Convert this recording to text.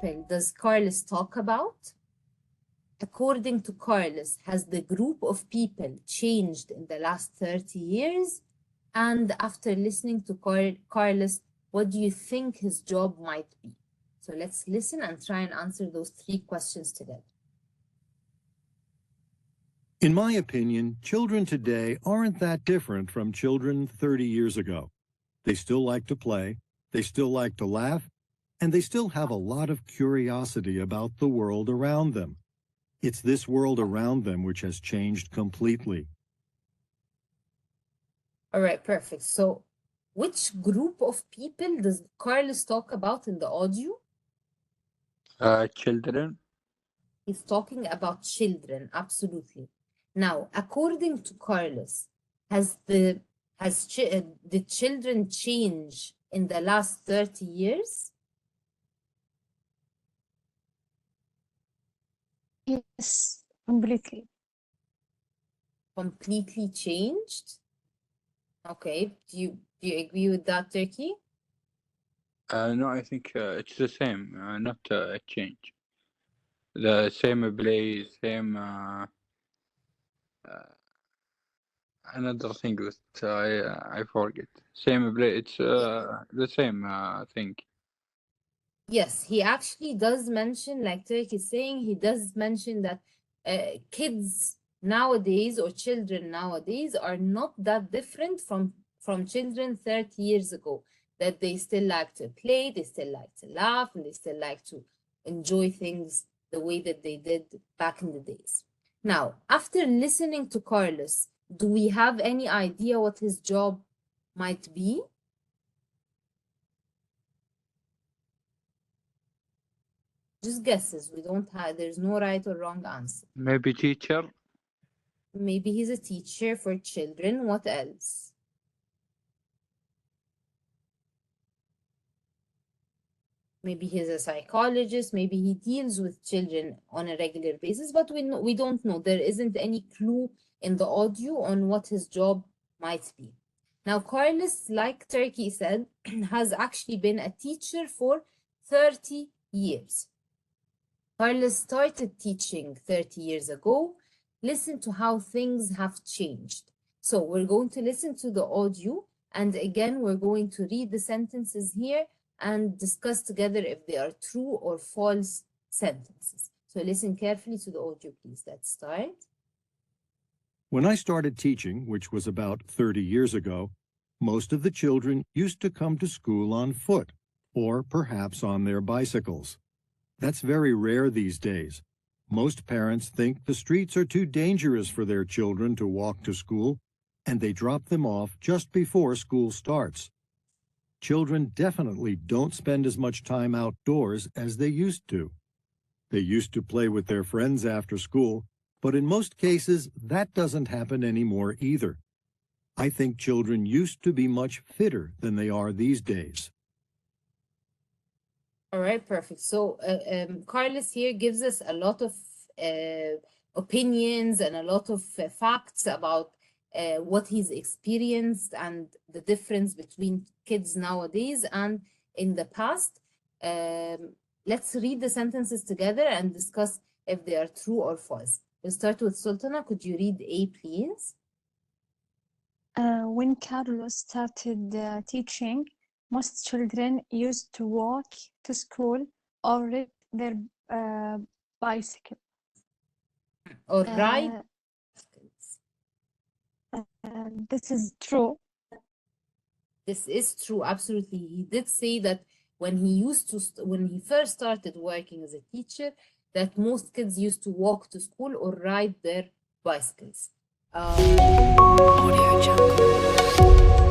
people does Carlos talk about? According to Carlos, has the group of people changed in the last 30 years? And after listening to Carlos, what do you think his job might be? So let's listen and try and answer those 3 questions together. In my opinion, children today aren't that different from children 30 years ago. They still like to play, they still like to laugh, and they still have a lot of curiosity about the world around them. It's this world around them which has changed completely. All right, perfect. So which group of people does Carlos talk about in the audio? Children. He's talking about children, absolutely. Now, according to Carlos, did children change in the last 30 years? Yes, completely. Completely changed? Okay, do you agree with that, Turkey? No, I think it's the same, not a change. The same place, same another thing that I forget. Same place, it's the same thing. Yes, he actually does mention, like Turkey is saying, he does mention that kids nowadays or children nowadays are not that different from children 30 years ago, that they still like to play, they still like to laugh, and they still like to enjoy things the way that they did back in the days. Now, after listening to Carlos, do we have any idea what his job might be? Just guesses. We don't have, there's no right or wrong answer. Maybe teacher. Maybe he's a teacher for children. What else? Maybe he's a psychologist. Maybe he deals with children on a regular basis, but we don't know. There isn't any clue in the audio on what his job might be. Now, Carlos, like Turkey said, has actually been a teacher for 30 years. Carlos started teaching 30 years ago. Listen to how things have changed. So we're going to listen to the audio, and again, we're going to read the sentences here and discuss together if they are true or false sentences. So listen carefully to the audio, please. Let's start. When I started teaching, which was about 30 years ago, most of the children used to come to school on foot, or perhaps on their bicycles. That's very rare these days. Most parents think the streets are too dangerous for their children to walk to school, and they drop them off just before school starts. Children definitely don't spend as much time outdoors as they used to. They used to play with their friends after school, but in most cases, that doesn't happen anymore either. I think children used to be much fitter than they are these days. All right, perfect. So Carlos here gives us a lot of opinions and a lot of facts about what he's experienced and the difference between kids nowadays and in the past. Let's read the sentences together and discuss if they are true or false. We'll start with Sultana. Could you read A, please? When Carlos started teaching, most children used to walk to school or ride their bicycle. Or ride. This is true. This is true, absolutely. He did say that when he first started working as a teacher, that most kids used to walk to school or ride their bicycles. Audio Jungle.